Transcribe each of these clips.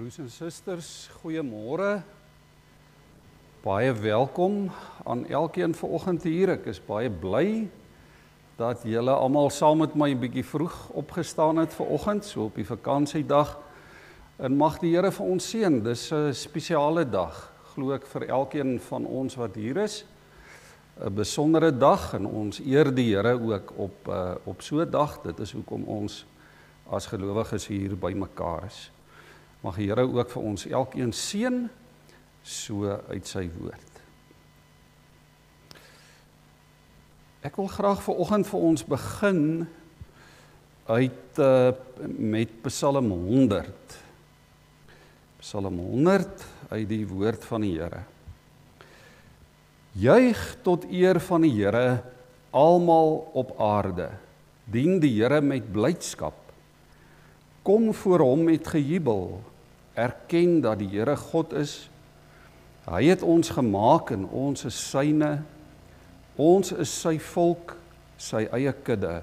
Broers en susters, goeiemôre. Baie welkom aan elkeen vanoggend hier. Ek is baie bly dat julle almal saam met my 'n bietjie vroeg opgestaan het vanoggend, so op die vakansiedag. En mag die Here vir ons seën. Dis 'n spesiale dag, glo ek, vir elkeen van ons wat hier is. 'n Besondere dag en ons eer die Here ook op so 'n dag. Dit is hoekom ons as gelowiges hier bymekaar is. Mag die Here ook vir ons elkeen seën, so uit sy woord. Ek wil graag vanoggend vir ons begin met Psalm 100. Psalm 100 uit die woord van die Here. Juig tot eer van die Here, almal op aarde. Dien die Here met blydskap. Kom voor hom met gejubel. Erken dat die Here God is. Hy het ons gemaak en ons is syne. Ons is sy volk, sy eie kudde.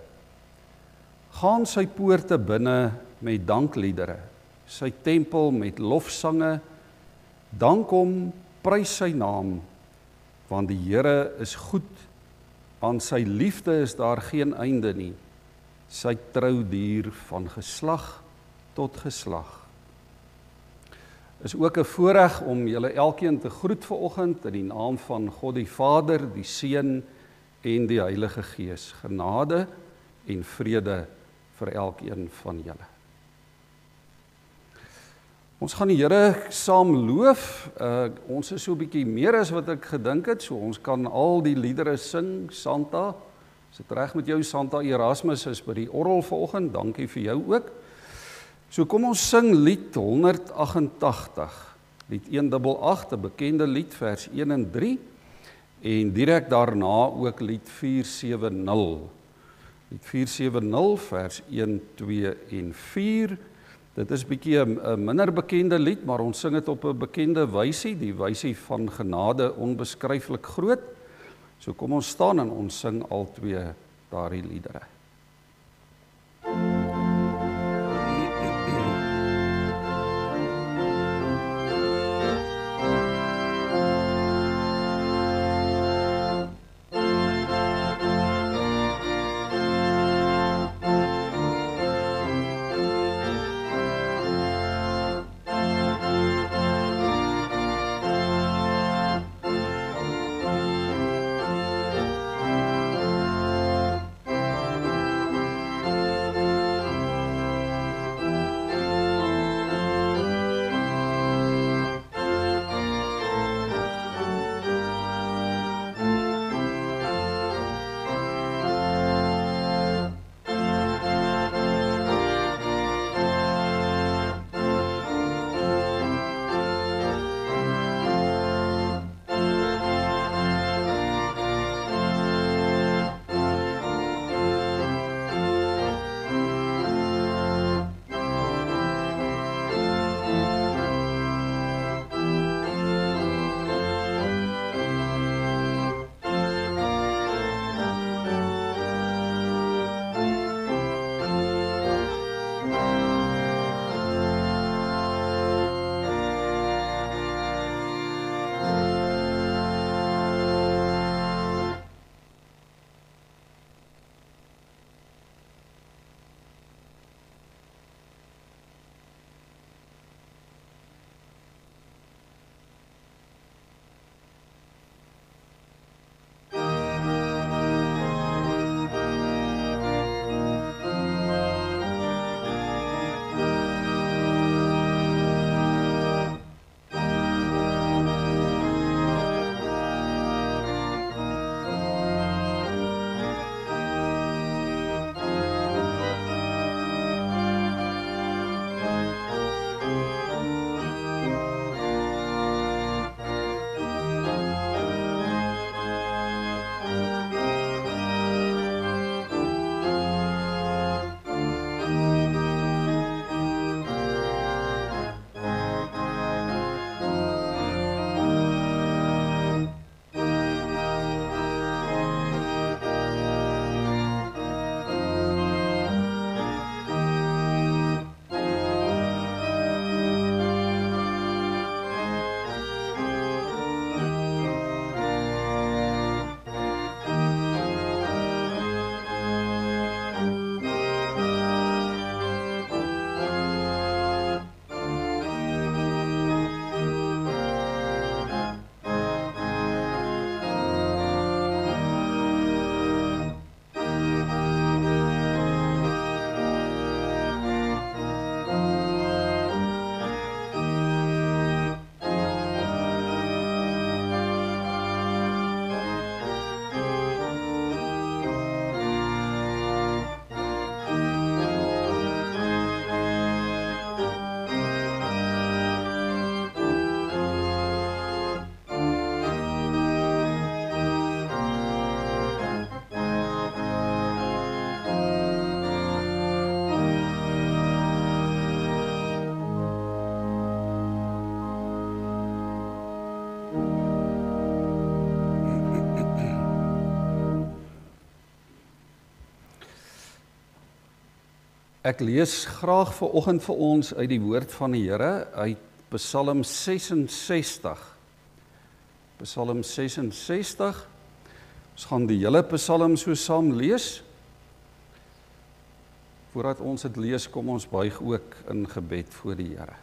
Gaan sy poorte binne met dankliedere, sy tempel met lofsange. Dank hom, prys sy naam, want die Here is goed. Aan sy liefde is daar geen einde nie. Sy trou duur van geslag tot geslag. Is ook 'n voorreg om julle elkeen te groet vanoggend in die naam van God die Vader, die Seun en die Heilige Gees. Genade en vrede vir elkeen van julle. Ons gaan die Here saam loof. Ons is so 'n bietjie meer as wat ek gedink het, so ons kan al die liedere sing. Santa, is dit reg met jou? Santa Erasmus is by die orgel vanoggend. Dankie vir jou ook. So kom ons sing lied 188, lied 188, 'n bekende lied, vers 1 en 3, en direk daarna ook lied 470. Lied 470, vers 1, 2 en 4. Dit is bietjie 'n minder bekende lied, maar ons sing dit op 'n bekende wysie, die wysie van genade onbeskryflik groot. So kom ons staan en ons sing al twee daardie liedere. Ek lees graag vanoggend vir ons uit die woord van die Here uit Psalm 66. Psalm 66. Ons gaan die hele Psalm so saam lees. Voordat ons dit lees, kom ons buig ook in gebed voor die Here.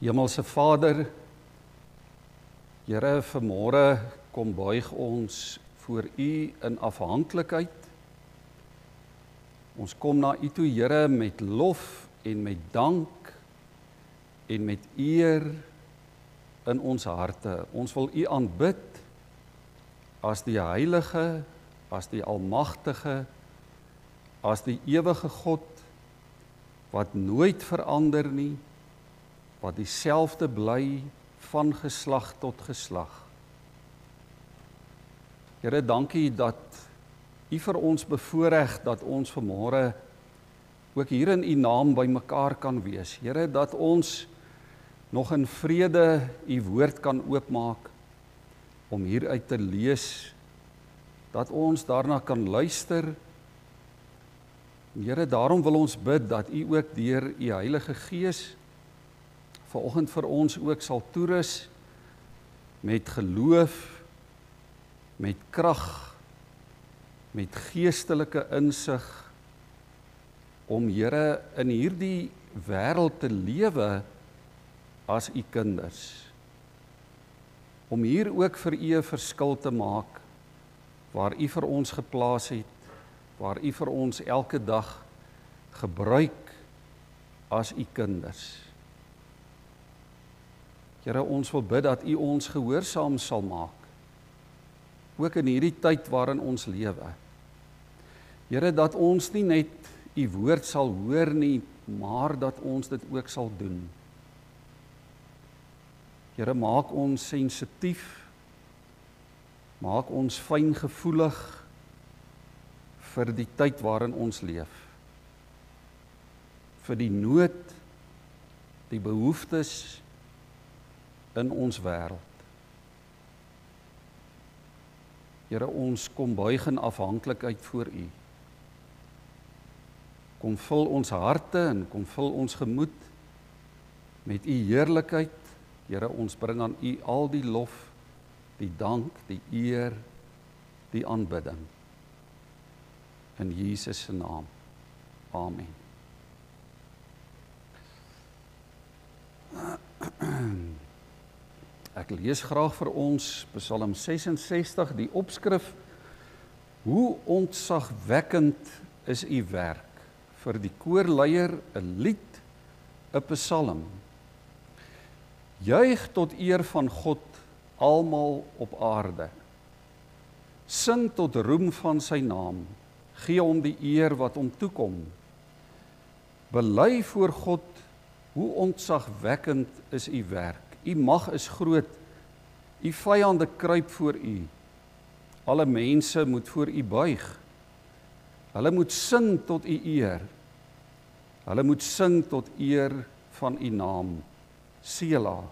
Hemelse Vader, Here, vanmôre kom buig ons voor U in afhanklikheid. Ons kom na U toe, Here, met lof en met dank en met eer in ons harte. Ons wil U aanbid as die Heilige, as die Almagtige, as die ewige God, wat nooit verander nie, wat dieselfde bly van geslag tot geslag. Here, dankie dat U vir ons bevoorreg dat ons vanmôre ook hier in U naam by mekaar kan wees. Here, dat ons nog in vrede U woord kan oopmaak om hieruit te lees, dat ons daarna kan luister. Here, daarom wil ons bid dat U ook deur U Heilige Gees vanoggend vir ons ook sal toerus met geloof, met krag, met geestelike insig, om Here in hierdie wêreld te lewe as U kinders. Om hier ook vir U 'n verskil te maak, waar U vir ons geplaas het, waar U vir ons elke dag gebruik as U kinders. Here, ons wil bid dat U ons gehoorsaam sal maak, ook in hierdie tyd waarin ons lewe. Here, dat ons nie net U woord sal hoor nie, maar dat ons dit ook sal doen. Here, maak ons sensitief, maak ons fyngevoelig vir die tyd waarin ons leef. Vir die nood, die behoeftes in ons wêreld. Here, ons kom buig in afhanklikheid voor U. Kom vul ons harte en kom vul ons gemoed met U heerlikheid. Here, ons bring aan U al die lof, die dank, die eer, die aanbidding. In Jesus se naam. Amen. Ek lees graag vir ons Psalm 66, die opskrif: Hoe ontzagwekkend is U werk. Vir die koorleier 'n lied, 'n psalm. Juig tot eer van God almal op aarde. Sing tot roem van sy naam. Gee hom die eer wat hom toekom. Bely voor God, hoe ontzagwekkend is U werk. U mag is groot. U vyande kruip voor U. Alle mense moet voor U buig. Hulle moet sing tot U eer. Hulle moet sing tot eer van U naam. Sela.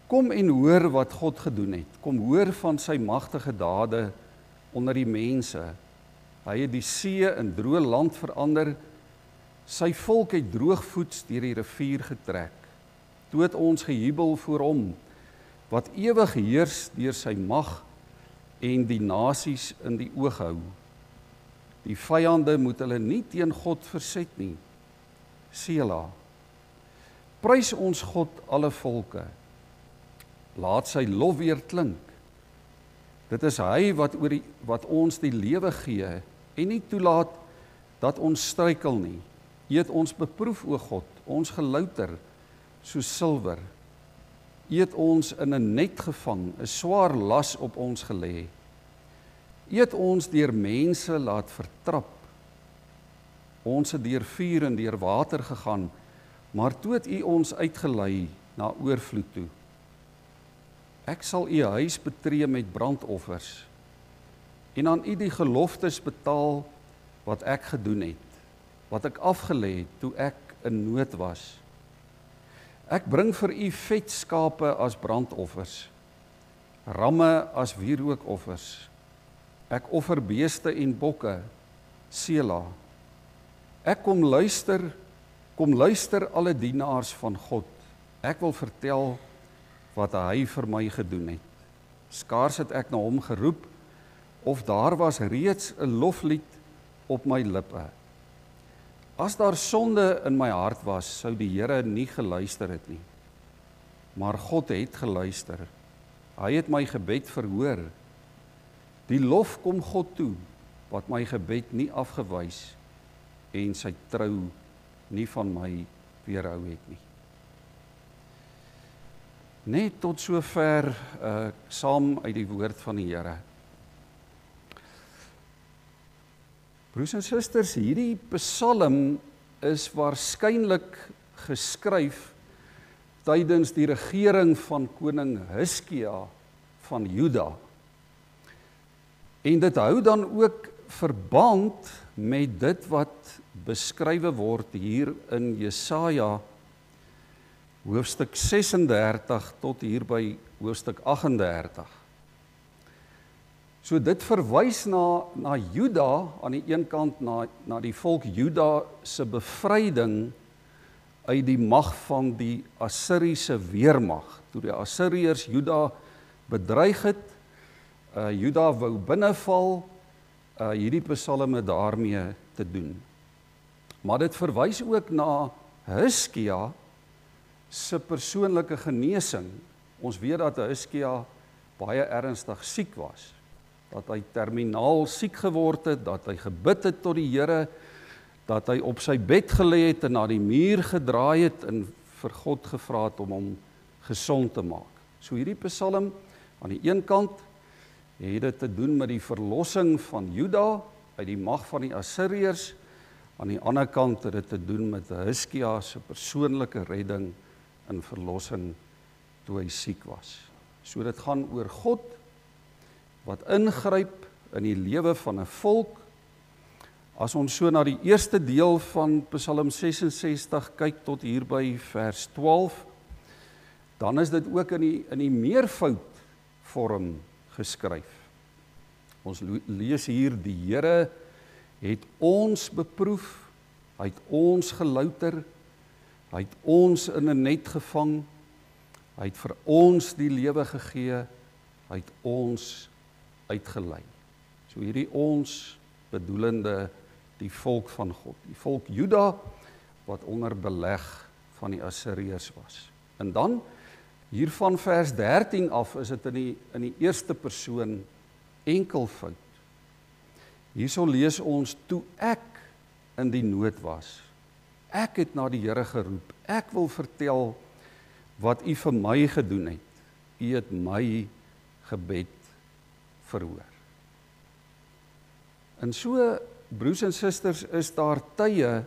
Kom en hoor wat God gedoen het. Kom hoor van sy magtige dade onder die mense. Hy het die see in droë land verander. Sy volk het droogvoets deur die rivier getrek. Toe het ons gejubel voor hom, wat ewig heers deur sy mag en die nasies in die oog hou. Die vyande moet hulle nie teen God verset nie. Sela. Prys ons God alle volke. Laat sy lof weer klink. Dit is hy wat ons die lewe gee en nie toelaat dat ons struikel nie. U het ons beproef, o God, ons gelouter soos silwer. U het ons in 'n net gevang, 'n swaar las op ons gelê. U het ons deur mense laat vertrap. Ons het deur vuur en deur water gegaan, maar toe het U ons uitgelei na oorvloed toe. Ek sal U huis betree met brandoffers en aan U die geloftes betaal wat ek gedoen het, wat ek afgelê het toe ek in nood was. Ek bring vir U vet skape as brandoffers. ramme as wierookoffers. Ek offer beeste en bokke, Sela. Ek kom luister alle dienaars van God. Ek wil vertel wat hy vir my gedoen het. Skaars het ek na hom geroep, of daar was reeds 'n loflied op my lippe. As daar sonde in my hart was, sou die Here nie geluister het nie. Maar God het geluister. Hy het my gebed verhoor. Die lof kom God toe, wat my gebed nie afgewys en sy trou nie van my weerhou het nie. Net tot sover saam uit die woord van die Here. Broers en susters, hierdie psalm is waarskynlik geskryf tydens die regering van koning Hizkia van Juda. En dit hou dan ook verband met dit wat beskrywe word hier in Jesaja hoofstuk 36 tot hier by hoofstuk 38. So dit verwys na Juda, aan die een kant na die volk Juda se bevryding uit die mag van die Assiriese weermag. Toe die Assiriërs Juda bedreig het, Juda wou binneval, hierdie psalm het daarmee te doen. Maar dit verwys ook na Hizkia se persoonlike genesing. Ons weet dat Hizkia baie ernstig siek was, dat hy terminaal siek geword het, dat hy gebid het tot die Here, dat hy op sy bed gelê het en na die muur gedraai het en vir God gevra het om hom gesond te maak. So hierdie psalm, aan die een kant, het dit te doen met die verlossing van Juda uit die mag van die Assiriërs, aan die ander kant het dit te doen met Hizkia se persoonlike redding en verlossing toe hy siek was. So dit gaan oor God wat ingryp in die lewe van 'n volk. As ons so na die eerste deel van Psalm 66 kyk tot hier by vers 12, dan is dit ook in die meervoud vorm geskryf. Ons lees hier, die Here het ons beproef, hy het ons gelouter, hy het ons in 'n net gevang, hy het vir ons die lewe gegee, hy het ons uitgelei. So hierdie ons bedoelende die volk van God, die volk Juda wat onder beleg van die Assiriërs was. En dan hier van vers 13 af is dit in die eerste persoon enkelvoud. Hierso lees ons, toe ek in die nood was. Ek het na die Here geroep. Ek wil vertel wat U vir my gedoen het. U het my gebed verhoor. En so, broers en susters, is daar tye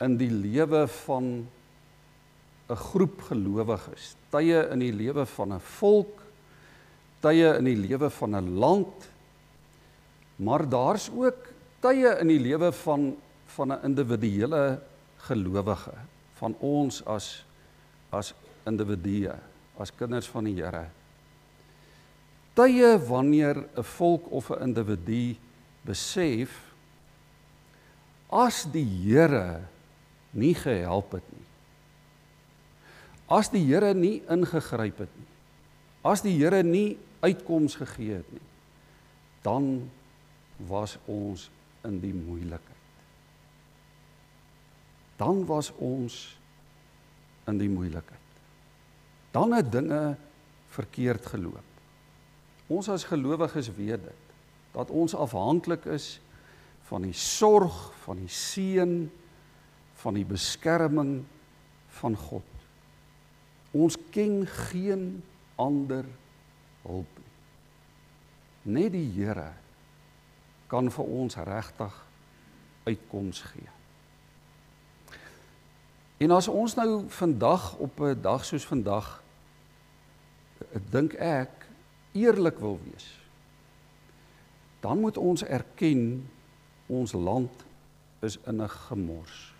in die lewe van 'n groep gelowiges, tye in die lewe van 'n volk, tye in die lewe van 'n land, maar daar's ook tye in die lewe van 'n individuele gelowige, van ons as individue, as kinders van die Here. Tye wanneer 'n volk of 'n individu besef, as die Here nie gehelp het nie, as die Here nie ingegryp het nie, as die Here nie uitkoms gegee het nie, dan was ons in die moeilikheid. Dan was ons in die moeilikheid. Dan het dinge verkeerd geloop. Ons as gelowiges weet dit, dat ons afhanklik is van die sorg, van die seën, van die beskerming van God. Ons ken geen ander hulp nie. Net die Here kan vir ons regtig uitkoms gee. En as ons nou vandag op 'n dag soos vandag, dink ek, eerlik wil wees, dan moet ons erken, ons land is in 'n gemors.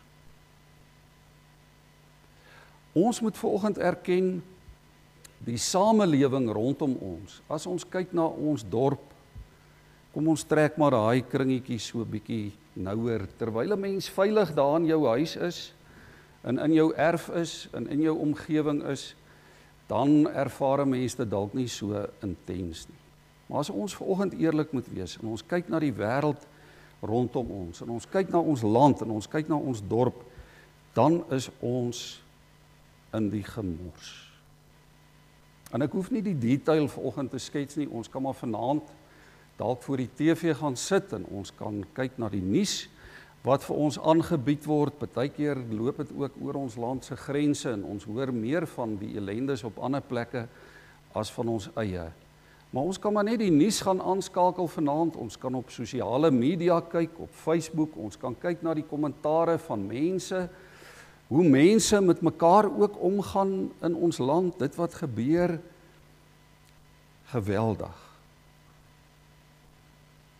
Ons moet vanoggend erken, die samelewing rondom ons, as ons kyk na ons dorp, kom ons trek maar daai kringetjie so bietjie nouer, terwyl 'n mens veilig daar in jou huis is, en in jou erf is, en in jou omgewing is, dan ervaar 'n mens dit dalk nie so intens nie. Maar as ons vanoggend eerlik moet wees, en ons kyk na die wêreld rondom ons, en ons kyk na ons land, en ons kyk na ons dorp, dan is ons in die gemors. En ek hoef nie die detail vanoggend te skets nie, ons kan maar vanaand dalk voor die TV gaan sit, en ons kan kyk na die nuus, wat vir ons aangebied word. Partykeer loop dit ook oor ons land se grense, en ons hoor meer van die ellendes op ander plekke as van ons eie. Maar ons kan maar net die nuus gaan aanskakel vanaand, ons kan op sosiale media kyk, op Facebook, ons kan kyk na die kommentare van mense, hoe mense met mekaar ook omgaan in ons land, dit wat gebeur, geweldig.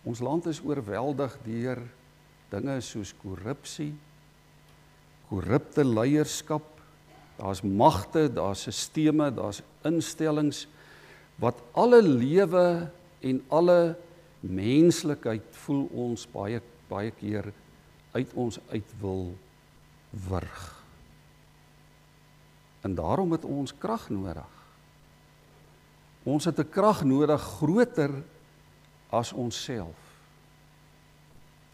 Ons land is oorweldig deur dinge soos korrupsie, korrupte leierskap, daar's magte, daar's sisteme, daar's instellings, wat alle lewe en alle menslikheid voel ons baie keer uit ons uit wil wurg. En daarom het ons krag nodig. Ons het 'n krag nodig groter as onsself.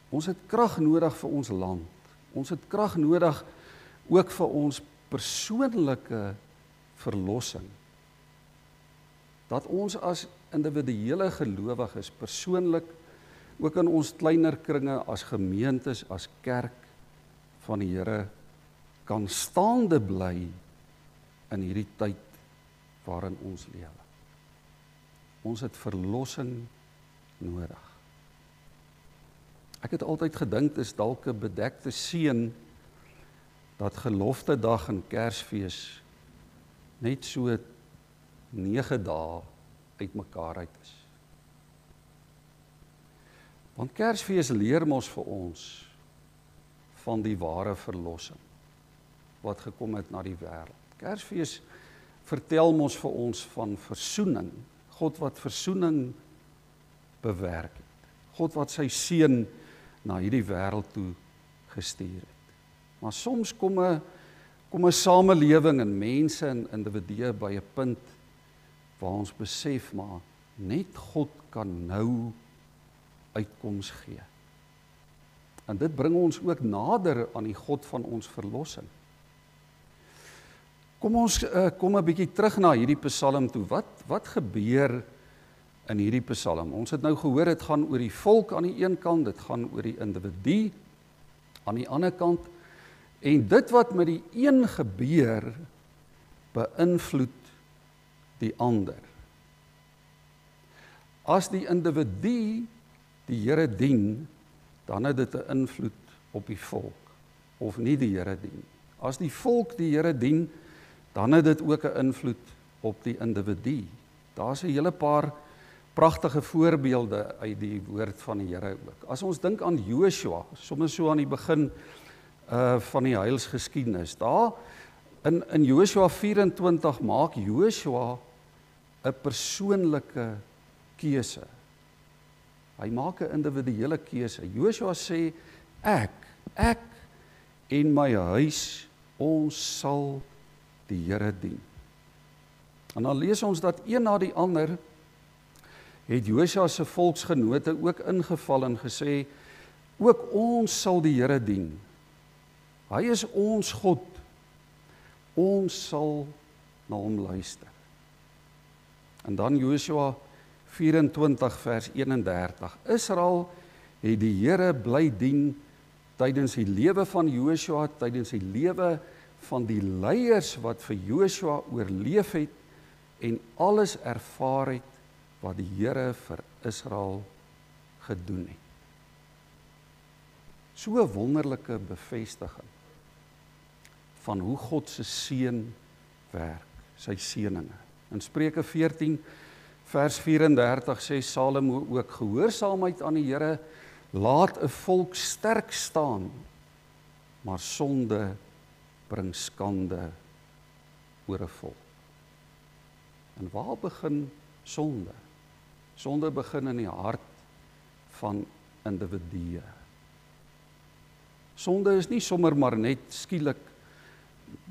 Ons het krag nodig vir ons land. Ons het krag nodig ook vir ons persoonlike verlossing. Dat ons as individuele gelowiges persoonlik, ook in ons kleiner kringe, as gemeentes, as kerk van die Here, kan staande bly in hierdie tyd waarin ons lewe. Ons het verlossing nodig. Ek het altyd gedink, is dalk 'n bedekte seën, dat Geloftedag en Kersfees net so 9 dae uitmekaar uit is. Want Kersfees leer mos vir ons van die ware verlossing wat gekom het na die wêreld. Kersfees vertel mos vir ons van versoening, God wat versoening bewerk het, God wat sy seun na hierdie wêreld toe gestuur het. Maar soms kom 'n samelewing en mense en individue by 'n punt waar ons besef, maar net God kan nou uitkoms gee. En dit bring ons ook nader aan die God van ons verlossing. Kom ons kom 'n bietjie terug na hierdie Psalm toe. Wat gebeur in hierdie Psalm? Ons het nou gehoor, dit gaan oor die volk aan die een kant, dit gaan oor die individu aan die ander kant, en dit wat met die een gebeur, beïnvloed die ander. As die individu die Here dien, dan het dit 'n invloed op die volk, of nie die Here dien. As die volk die Here dien, dan het dit ook 'n invloed op die individu. Daar's 'n hele paar pragtige voorbeelde uit die woord van die Here ook. As ons dink aan Joshua, sommer so aan die begin van die heilsgeskiedenis, daar in Joshua 24 maak Joshua 'n persoonlike keuse. Hy maak 'n individuele keuse. Joshua sê, ek en my huis, ons sal die Here dien. En dan lees ons dat een na die ander het Joshua se volksgenote ook ingeval en gesê, ook ons sal die Here dien. Hy is ons God. Ons sal na hom luister. En dan Joshua 24 vers 31. Israel het die Here bly dien tydens die lewe van Joshua, tydens die lewe van die leiers wat vir Joshua oorleef het en alles ervaar het wat die Here vir Israel gedoen het. So 'n wonderlike bevestiging van hoe God se seën werk, sy seëninge. In Spreuke 14 vers 34 sê Salomo ook, gehoorsaamheid aan die Here laat 'n volk sterk staan, maar sonde bring skande oor 'n volk. En waar begin sonde? Sonde begin in die hart van individue. Sonde is nie sommer maar net skielik,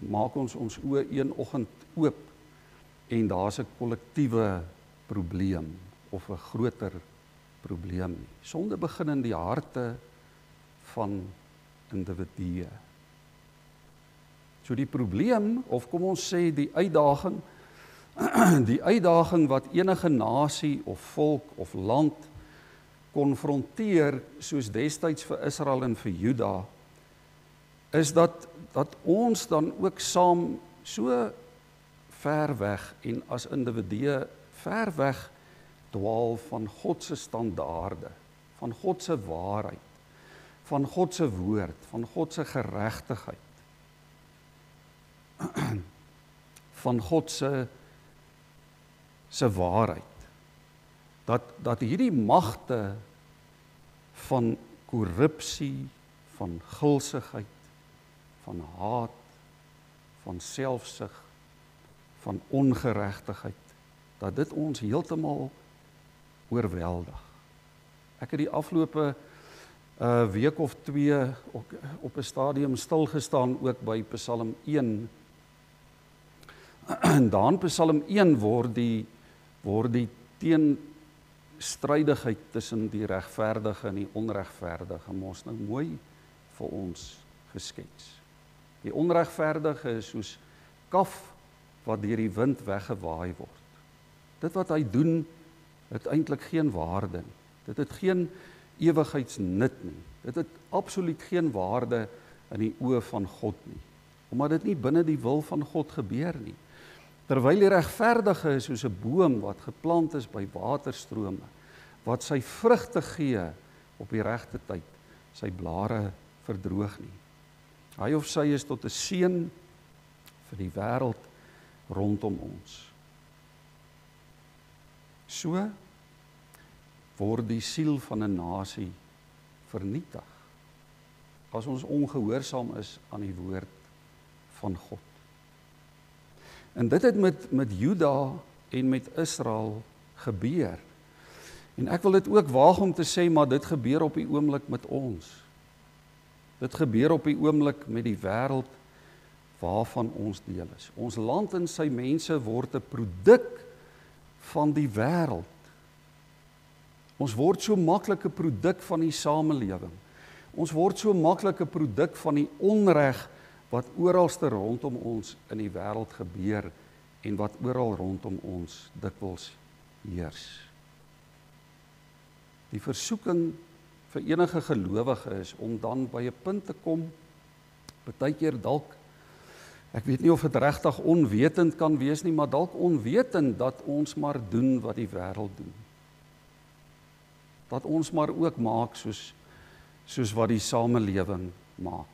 maak ons oë een oggend oop en daar's 'n kollektiewe probleem of 'n groter probleem nie. Sonde begin in die harte van individue. So die probleem, of kom ons sê die uitdaging, die uitdaging wat enige nasie of volk of land konfronteer, soos destyds vir Israel en vir Juda, is dat ons dan ook saam so ver weg en as individue ver weg dwaal van God se standaarde, van God se waarheid, van God se woord, van God se geregtigheid, van God se waarheid. Dat hierdie magte van korrupsie, van gulsigheid, van haat, van selfsug, van ongeregtigheid, dat dit ons heeltemal oorweldig. Ek het die afgelope week of 2 op 'n stadium stilgestaan ook by Psalm 1. En daar in Psalm 1 word die teenstrydigheid tussen die regverdige en die onregverdige mos nou mooi vir ons geskets. Die onregverdige is soos kaf wat deur die wind weggewaai word. Dit wat hy doen, het eintlik geen waarde nie. Dit het geen ewigheidsnut nie. Dit het absoluut geen waarde in die oë van God nie, omdat dit nie binne die wil van God gebeur nie. Terwyl die regverdige is soos 'n boom wat geplant is by waterstrome, wat sy vrugte gee op die regte tyd, sy blare verdroog nie. Hy of sy is tot 'n seën vir die wêreld rondom ons. So word die siel van 'n nasie vernietig as ons ongehoorsaam is aan die woord van God. En dit het met Juda en met Israel gebeur. En ek wil dit ook waag om te sê, maar dit gebeur op die oomblik met ons. Dit gebeur op die oomblik met die wêreld waarvan ons deel is. Ons land en sy mense word 'n produk van die wêreld. Ons word so maklik 'n produk van die samelewing. Ons word so maklik 'n produk van die onreg wat oralste rondom ons in die wêreld gebeur en wat oral rondom ons dikwels heers. Die versoeking vir enige gelowige is om dan by 'n punt te kom, partykeer dalk, ek weet nie of dit regtig onwetend kan wees nie, maar dalk onwetend dat ons maar doen wat die wêreld doen. Dat ons maar ook maak soos wat die samelewing maak.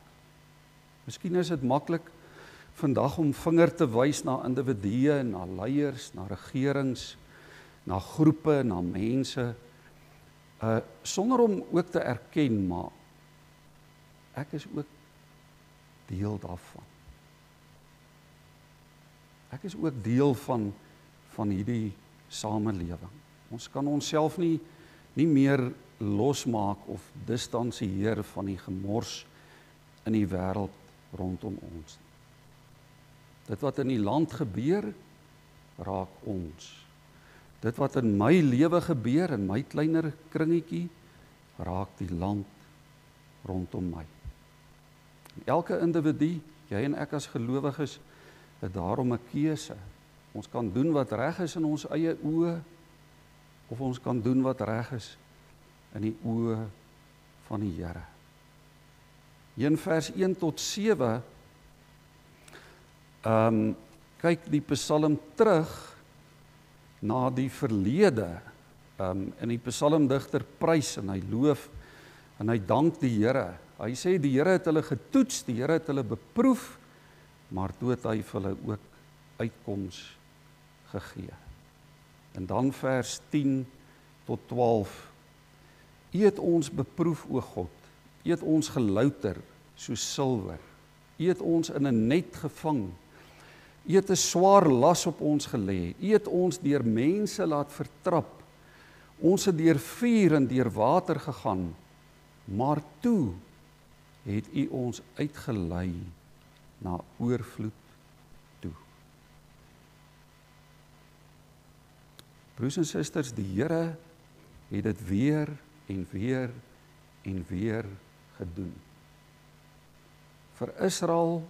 Miskien is dit maklik vandag om vinger te wys na individue, na leiers, na regerings, na groepe, na mense, sonder om ook te erken, maar ek is ook deel daarvan. Ek is ook deel van hierdie samelewing. Ons kan onsself nie meer losmaak of distansieer van die gemors in die wêreld rondom ons. Dit wat in die land gebeur, raak ons. Dit wat in my lewe gebeur, in my kleiner kringetjie, raak die land rondom my. En elke individu, jy en ek as gelowiges, het daarom 'n keuse. Ons kan doen wat reg is in ons eie oë, of ons kan doen wat reg is in die oë van die Here. In vers 1 tot 7, kyk die Psalm terug na die verlede, en die psalmdigter prys en hy loof en hy dank die Here. Hy sê die Here het hulle getoets, die Here het hulle beproef, maar toe het hy vir hulle ook uitkoms gegee. En dan vers 10 tot 12. U het ons beproef, o God. U het ons gelouter soos silwer. U het ons in 'n net gevang. U het 'n swaar las op ons gelê. U het ons deur mense laat vertrap. Ons het deur vuur en deur water gegaan, maar toe het U ons uitgelei na oorvloed toe. Broers en susters, die Here het dit weer en weer en weer gedoen. Vir Israel,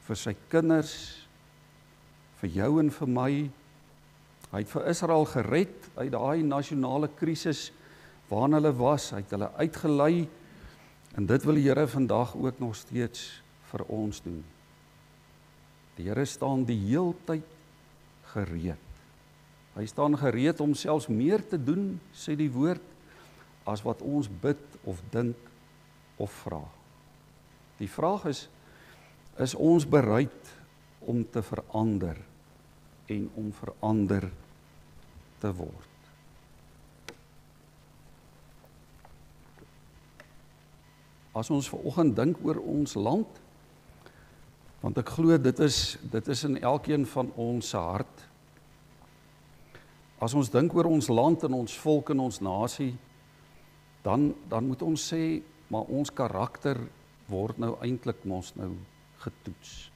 vir sy kinders, vir jou en vir my. Hy het vir Israel gered uit daai nasionale krisis waarin hulle was. Hy het hulle uitgelei en dit wil die Here vandag ook nog steeds vir ons doen. Die Here staan die heeltyd gereed. Hy staan gereed om selfs meer te doen, sê die woord, as wat ons bid of dink of vra. Die vraag is ons bereid om te verander en om verander te word? As ons vanoggend dink oor ons land, want ek glo dit is in elkeen van ons se hart. As ons dink oor ons land en ons volk en ons nasie, dan moet ons sê, maar ons karakter word nou eintlik mos nou getoets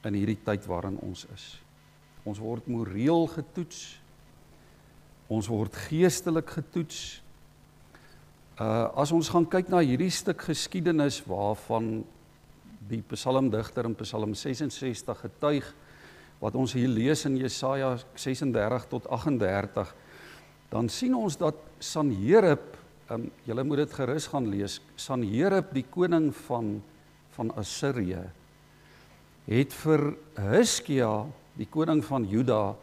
in hierdie tyd waarin ons is. Ons word moreel getoets, ons word geestelik getoets. As ons gaan kyk na hierdie stuk geskiedenis waarvan die psalmdigter in Psalm 66 getuig, wat ons hier lees in Jesaja 36 tot 38, dan sien ons dat Sanherib, julle moet dit gerus gaan lees, Sanherib, die koning van Assirië, het vir Hiskia, die koning van Juda,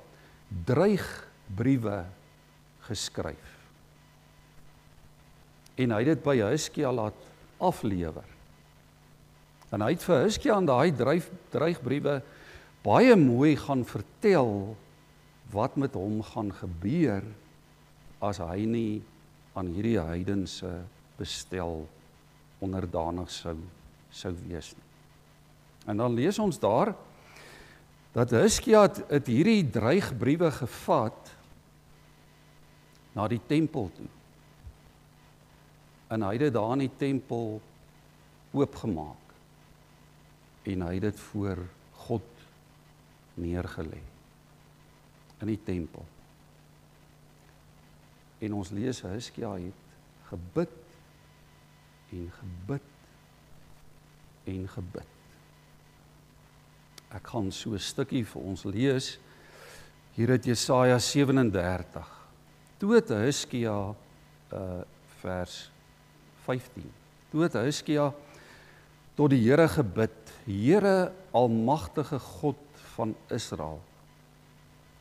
dreigbriewe geskryf. En hy het dit by Hiskia laat aflewer. En hy het vir Hiskia aan daai dreigbriewe baie mooi gaan vertel wat met hom gaan gebeur as hy nie aan hierdie heidense bestel onderdanig sou wees nie. En dan lees ons daar dat Hiskia het hierdie dreigbriewe gevat na die tempel toe. En hy het dit daar in die tempel oopgemaak. En hy het dit voor God neergelê in die tempel. En ons lees Hiskia het gebid en gebid en gebid. Ek gaan so 'n stukkie vir ons lees hier uit Jesaja 37. Toe het Hiskia vers 15. Toe het Hiskia tot die Here gebid: Here almagtige God van Israel,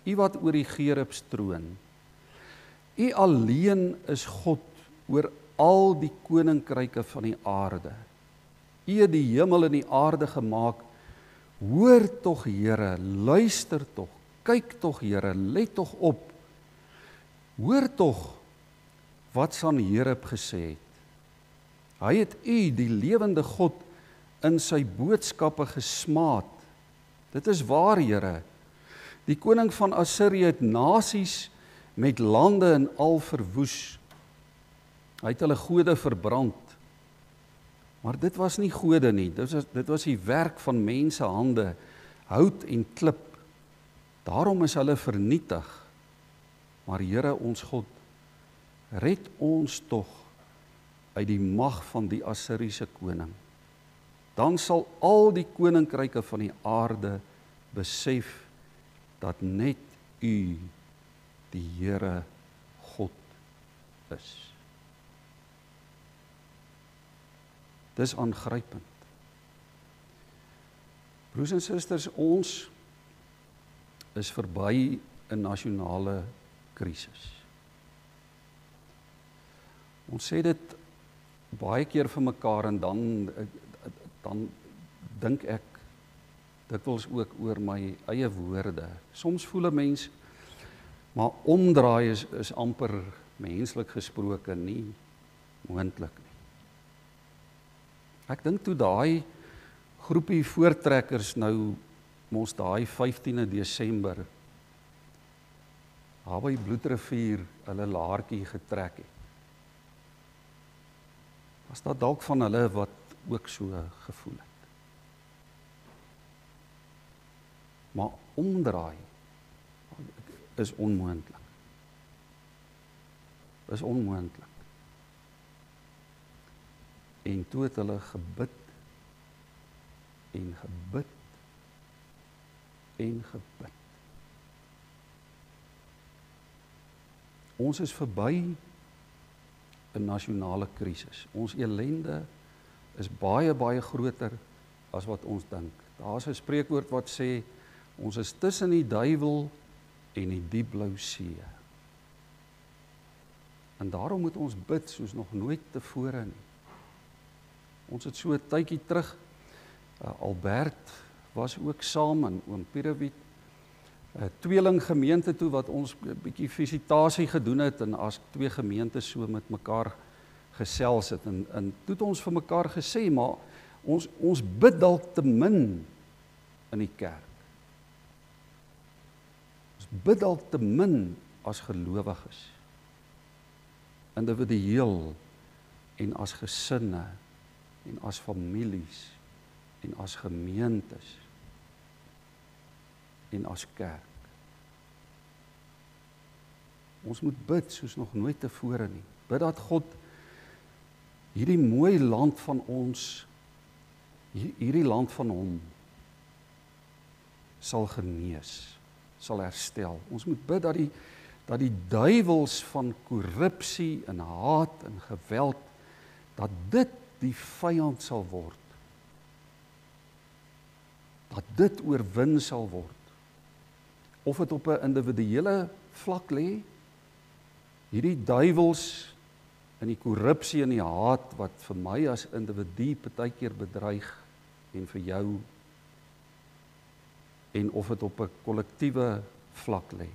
U wat oor die gerubs troon, U alleen is God oor al die koninkryke van die aarde. U het die hemel en die aarde gemaak. Hoor tog, Here, luister tog, kyk tog, Here, let tog op. Hoor tog wat Sanherib gesê het. Hy het U, die lewende God, in sy boodskappe gesmaad. Dit is waar, Here. Die koning van Assirië het nasies met lande en al verwoes. Hy het hulle gode verbrand. Maar dit was nie gode nie, dit was die werk van mense hande, hout en klip. Daarom is hulle vernietig. Maar Here ons God, red ons tog uit die mag van die Assiriese koning. Dan sal al die koninkryke van die aarde besef dat net U die Here God is. Dis aangrypend. Broers en susters, ons is verby 'n nasionale krisis. Ons sê dit baie keer vir mekaar en dan dink ek dikwels ook oor my eie woorde. Soms voel 'n mens, maar omdraai is amper menslik gesproke nie moontlik nie. Ek dink toe daai groepie voortrekkers nou mos daai 15de Desember daar by Bloedrivier hulle laartjie getrek het. Was daar dalk van hulle wat ook so gevoel het. Maar omdraai is onmoontlik. Is onmoontlik. En toe het hulle gebid en gebid en gebid. Ons is verby 'n nasionale krisis. Ons ellende is baie, baie groter as wat ons dink. Daar's 'n spreekwoord wat sê, ons is tussen die duiwel en die diep blou see. En daarom moet ons bid soos nog nooit tevore nie. Ons het so 'n tydjie terug, Albert was ook saam en oom Pierrewiet, 'n tweeling gemeente toe wat ons 'n bietjie visitasie gedoen het en as twee gemeentes so met mekaar gesels het en toe het ons vir mekaar gesê, maar ons bid dalk te min in die kerk. Ons bid dalk te min as gelowiges, individueel en as gesinne en as families en as gemeentes en as kerk. Ons moet bid soos nog nooit tevore nie. Bid dat God hierdie mooi land van ons, hierdie land van hom, sal genees, sal herstel. Ons moet bid dat die duiwels van korrupsie en haat en geweld, dat dit die vyand sal word. Dat dit oorwin sal word. Of dit op 'n individuele vlak lê, hierdie duiwels in die korrupsie en die haat wat vir my as individu partykeer bedreig en vir jou, en of dit op 'n kollektiewe vlak lê.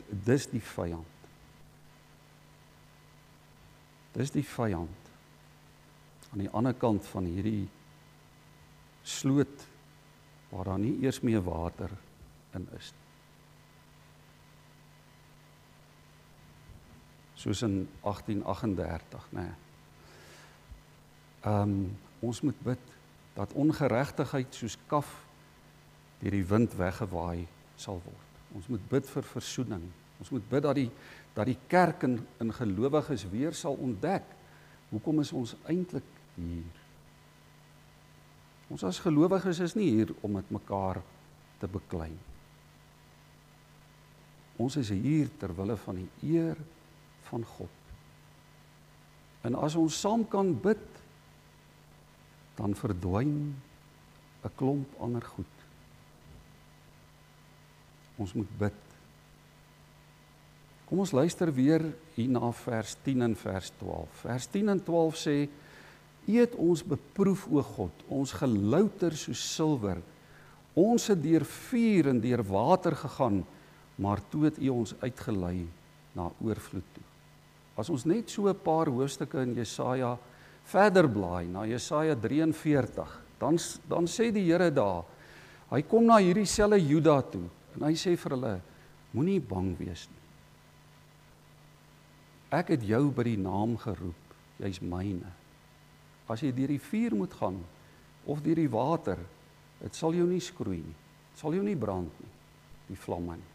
Dis die vyand. Dis die vyand. Aan die ander kant van hierdie sloot waar daar nie eers meer water in is. Soos in 1838, nee. Ons moet bid dat ongeregtigheid soos kaf deur die wind weggewaai sal word. Ons moet bid vir versoening. Ons moet bid dat die kerk in gelowiges weer sal ontdek, hoekom is ons eintlik hier? Ons as gelowiges is nie hier om met mekaar te beklei. Ons is hier ter wille van die eer van God. En as ons saam kan bid, dan verdwyn 'n klomp ander goed. Ons moet bid. Kom ons luister weer hier na vers 10 en vers 12. Vers 10 en 12 sê, U het ons beproef, o God, ons gelouter soos silwer. Ons het deur vuur en deur water gegaan, maar toe het U ons uitgelei na oorvloed toe. As ons net so 'n paar hoofstukke in Jesaja verder blaai, na Jesaja 43, dan sê die Here daar, hy kom na hierdie selfe Juda toe, en hy sê vir hulle, moenie bang wees nie. Ek het jou by die naam geroep, jy's myne. As jy deur die vuur moet gaan, of deur die water, dit sal jou nie skroei nie, sal jou nie brand nie, die vlamme nie,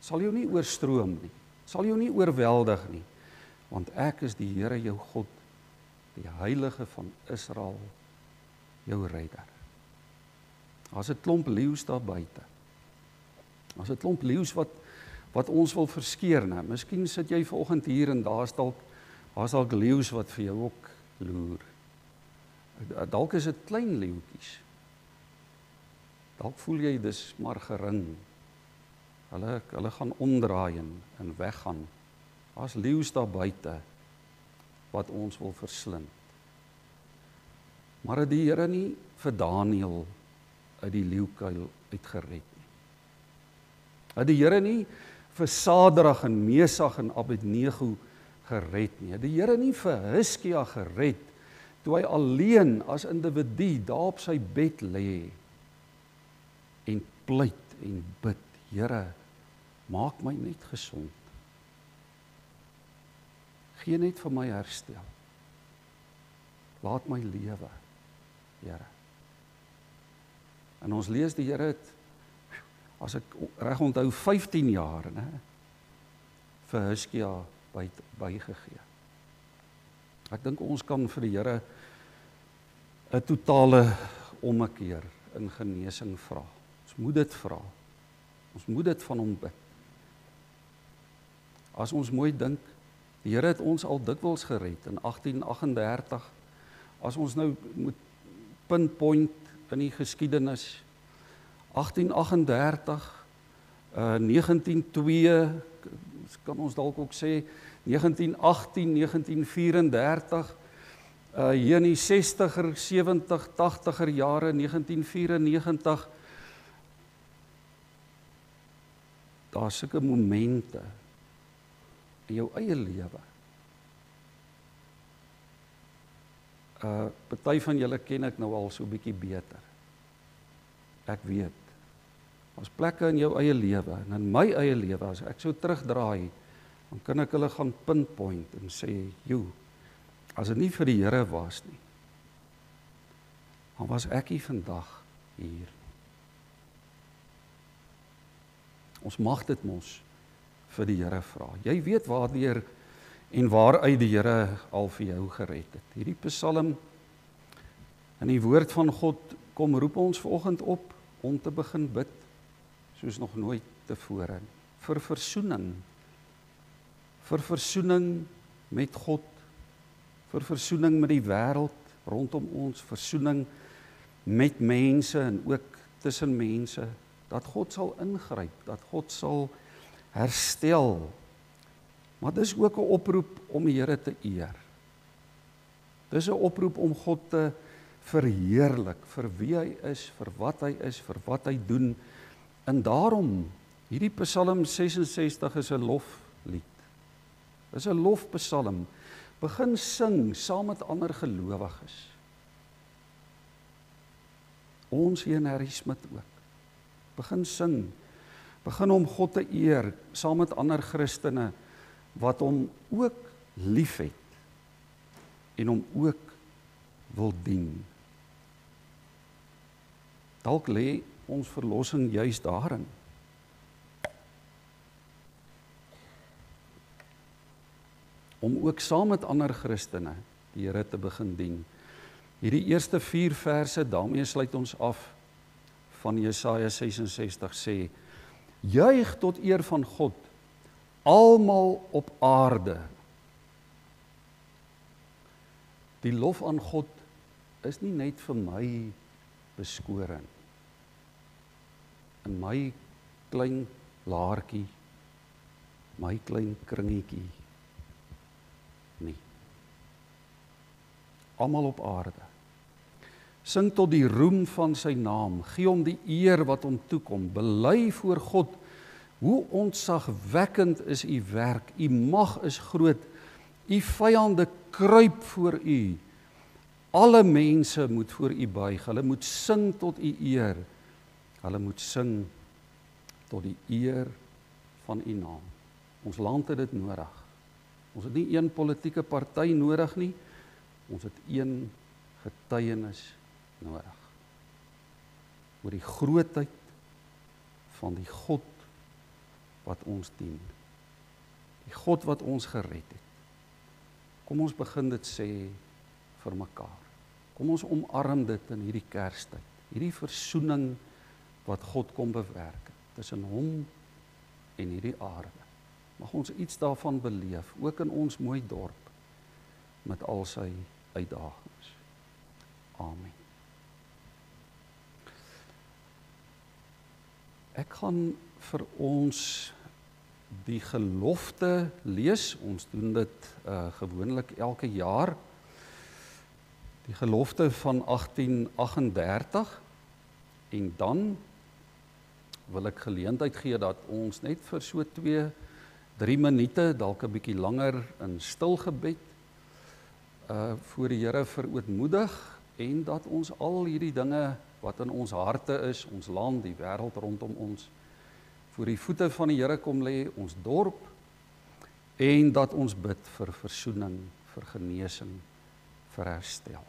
sal jou nie oorstroom nie, sal jou nie oorweldig nie, want ek is die Here jou God, die Heilige van Israel, jou redder. As 'n klomp leeu's daar buite, as 'n klomp leeu's wat ons wil verskeer, nou, miskien sit jy vanoggend hier en daar's dalk leeu's wat vir jou ook loer. Dalk is dit klein leeuetjies. Dalk voel jy dis maar gering. Hulle gaan omdraai en weggaan. As leeu's daar buite wat ons wil verslind. Maar het die Here nie vir Daniël uit die leeukuil uitgered nie? Het die Here nie vir Sadrag en Mesach en Abednego gered nie? Het die Here nie vir Hizkia gered toe hy alleen as individu daar op sy bed lê en pleit en bid, Here, maak my net gesond. Gee net vir my herstel. Laat my lewe, Here. En ons lees die Here het, as ek reg onthou, 15 jaar, vir Hizkia bygegee. Ek dink ons kan vir die Here 'n totale ommekeer in genesing vra. Ons moet dit vra. Ons moet dit van hom bid. As ons mooi dink, die Here het ons al dikwels gered in 1838. As ons nou moet pinpoint in die geskiedenis, 1838, 1902, kan ons dalk ook sê 1918, 1934, hier in die 60er, 70, 80er jare, 1994, daar sulke momente in jou eie lewe. Party van julle ken ek nou al so 'n bietjie beter. Ek weet, daar's plekke in jou eie lewe, en in my eie lewe, as ek so terugdraai, dan kan ek hulle gaan pinpoint en sê, as dit nie vir die Here was nie, dan was ek nie vandag hier. Ons mag dit mos vir die Here vra. Jy weet waardeur en waaruit die Here al vir jou gered het. Hierdie Psalm in die woord van God kom roep ons vanoggend op om te begin bid, soos nog nooit tevore, vir versoening met God, vir versoening met die wêreld rondom ons, versoening met mense en ook tussen mense, dat God sal ingryp, dat God sal herstel. Maar dis ook 'n oproep om die Here te eer. Dis 'n oproep om God te verheerlik vir wie hy is, vir wat hy doen. En daarom, hierdie Psalm 66 is 'n loflied. Dis 'n lofpsalm. Begin sing saam met ander gelowiges. Ons hier in Harry Smit ook. Begin sing. Begin om God te eer saam met ander Christene wat hom ook liefhet en hom ook wil dien. Dalk lê ons verlossing juis daarin. Om ook saam met ander Christene die Here te begin dien. Hierdie eerste 4 verse, daarmee sluit ons af van Jesaja 66 sê, juig tot eer van God, almal op aarde. Die lof aan God is nie net vir my beskoring, in my klein laartjie, my klein kringetjie, nie. Almal op aarde. Sing tot die roem van sy naam, gee hom die eer wat hom toekom, bely voor God, hoe ontzagwekkend is u werk, u mag is groot, u vyande kruip voor u, alle mense moet voor u buig, hulle moet sing tot u eer, hulle moet sing tot die eer van u naam. Ons land het dit nodig. Ons het nie een politieke party nodig nie, ons het een getuienis nodig. Oor die grootheid van die God wat ons dien. Die God wat ons gered het. Kom ons begin dit sê vir mekaar. Kom ons omarm dit in hierdie Kerstyd. Hierdie versoening wat God kom bewerk het tussen hom en hierdie aarde. Mag ons iets daarvan beleef, ook in ons mooi dorp, met al sy uitdagings. Amen. Ek gaan vir ons die gelofte lees. Ons doen dit gewoonlik elke jaar. Die gelofte van 1838. En dan wil ek geleentheid gee dat ons net vir so 2-3 minute, dalk 'n bietjie langer in stil gebed, voor die Here verootmoedig en dat ons al hierdie dinge wat in ons harte is, ons land, die wêreld rondom ons, voor die voete van die Here kom lê, ons dorp, en dat ons bid vir versoening, vir genesing, vir herstel.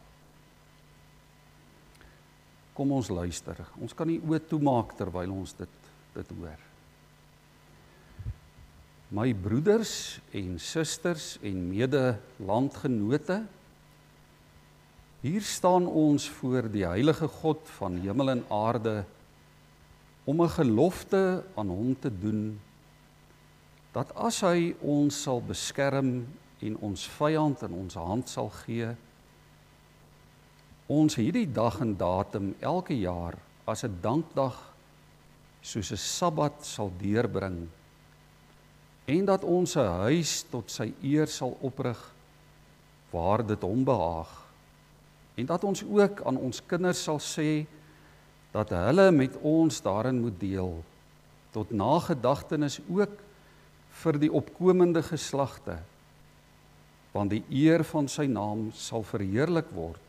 Kom ons luister, ons kan nie oë toemaak terwyl ons dit hoor. My broeders en susters en mede-landgenote, hier staan ons voor die heilige God van hemel en aarde om 'n gelofte aan hom te doen, dat as hy ons sal beskerm en ons vyand in ons hand sal gee, ons hierdie dag en datum elke jaar as 'n dankdag soos 'n Sabbat sal deurbring, en dat ons 'n huis tot sy eer sal oprig waar dit hom behaag, en dat ons ook aan ons kinders sal sê dat hulle met ons daarin moet deel, tot nagedagtenis ook vir die opkomende geslagte, want die eer van sy naam sal verheerlik word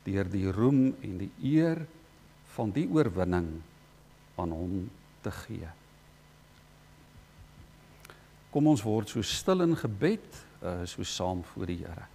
deur die roem en die eer van die oorwinning aan hom te gee. Kom ons word so stil in gebed, so saam voor die Here.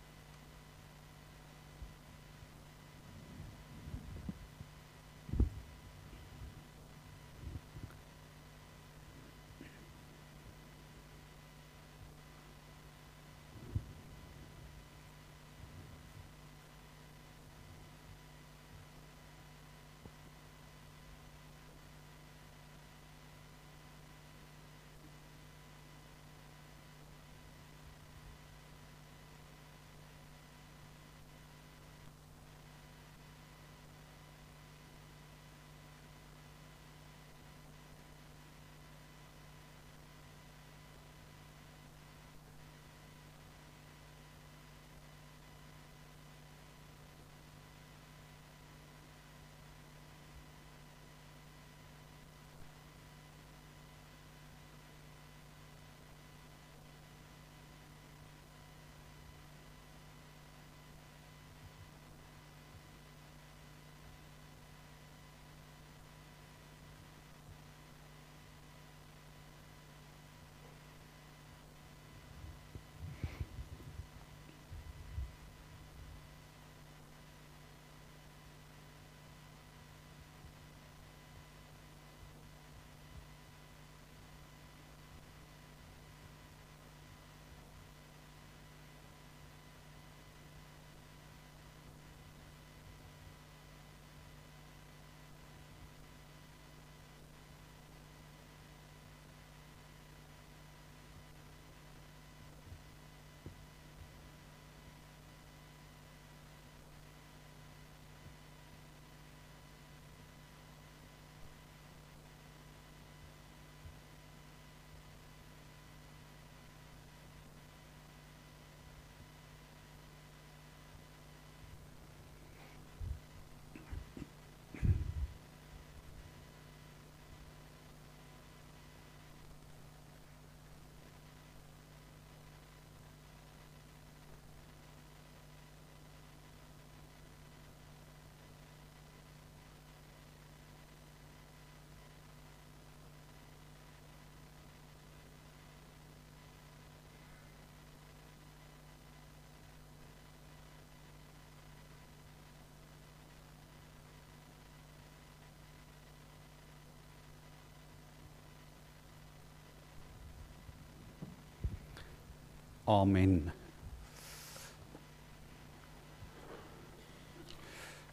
Amen.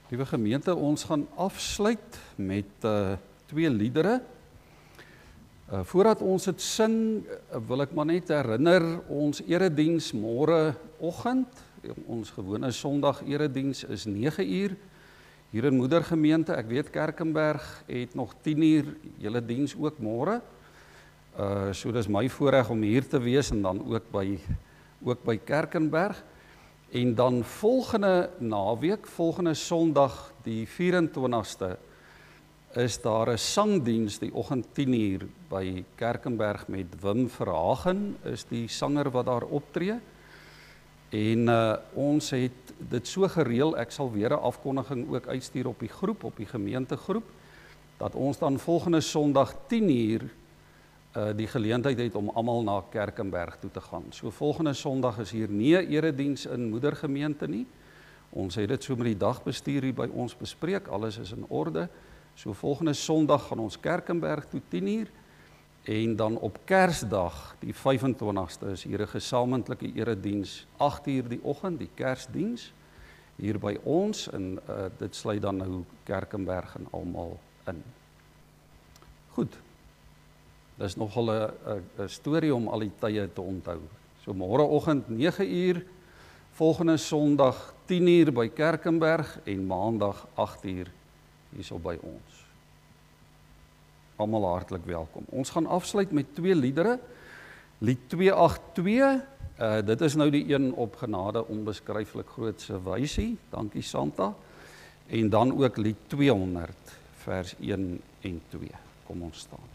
Liewe gemeente, ons gaan afsluit met twee liedere. Voordat ons dit sing, wil ek maar net herinner, ons erediens môre oggend, ons gewone Sondag erediens is 9 uur, hier in Moedergemeente. Ek weet Kerkenberg het nog 10 uur julle diens ook môre. So dis my voorreg om hier te wees en dan ook by Kerkenberg. En dan volgende naweek, volgende Sondag die 24ste, is daar 'n sangdiens die oggend 10 uur by Kerkenberg met Wim Verhagen, is die sanger wat daar optree. En ons het dit so gereël, ek sal weer 'n afkondiging ook uitstuur op die groep, op die gemeentegroep, dat ons dan volgende Sondag 10:00 die geleentheid het om almal na Kerkenberg toe te gaan. So volgende Sondag is hier nie 'n erediens in moedergemeente nie. Ons het dit so met die dagbestuur hier by ons bespreek, alles is in orde. So volgende Sondag gaan ons Kerkenberg toe 10:00 en dan op Kersdag, die 25ste, is hier 'n gesamentlike erediens 8:00 die oggend, die Kersdiens hier by ons en dit sluit dan nou Kerkenberg en almal in. Goed. Dis nogal 'n storie om al die tye te onthou. So môreoggend 9:00, volgende Sondag 10:00 by Kerkenberg en Maandag 8:00 hierso by ons. Almal hartlik welkom. Ons gaan afsluit met 2 liedere. Lied 282, dit is nou die een op Genade onbeskryflik grootse wysie, dankie Santa. En dan ook lied 200, vers 1 en 2. Kom ons staan.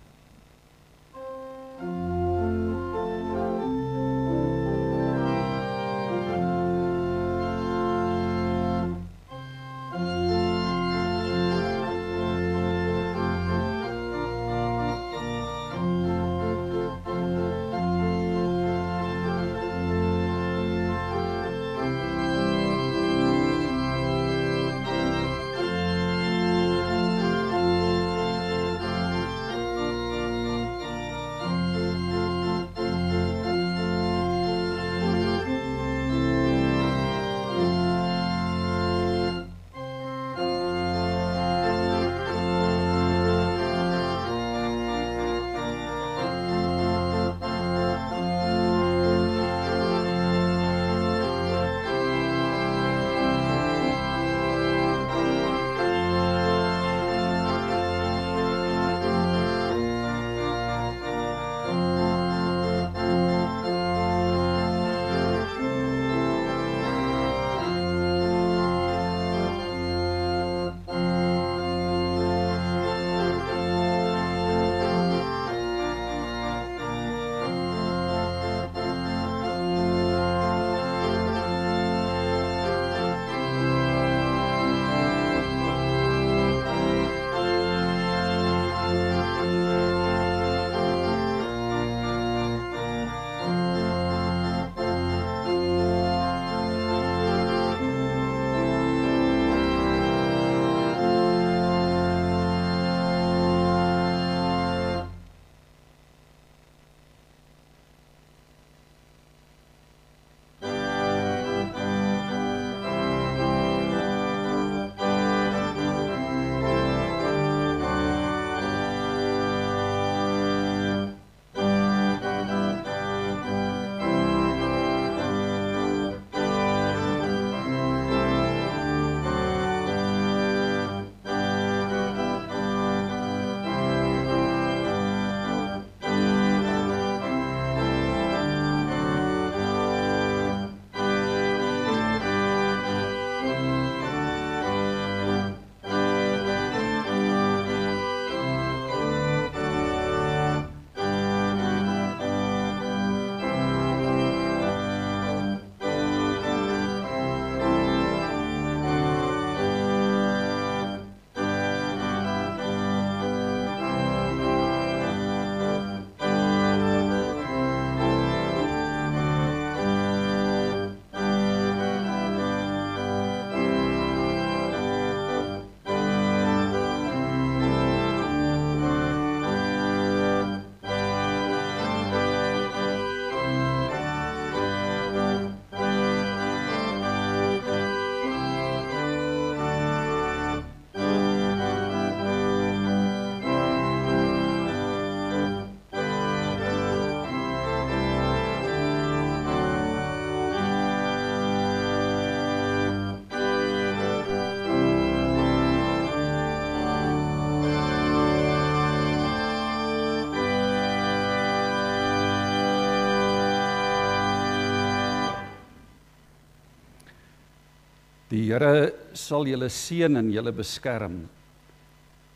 Die Here sal julle seën en julle beskerm.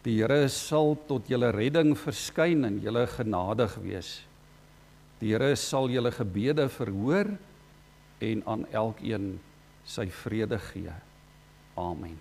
Die Here sal tot julle redding verskyn en julle genadig wees. Die Here sal julle gebede verhoor en aan elkeen sy vrede gee. Amen.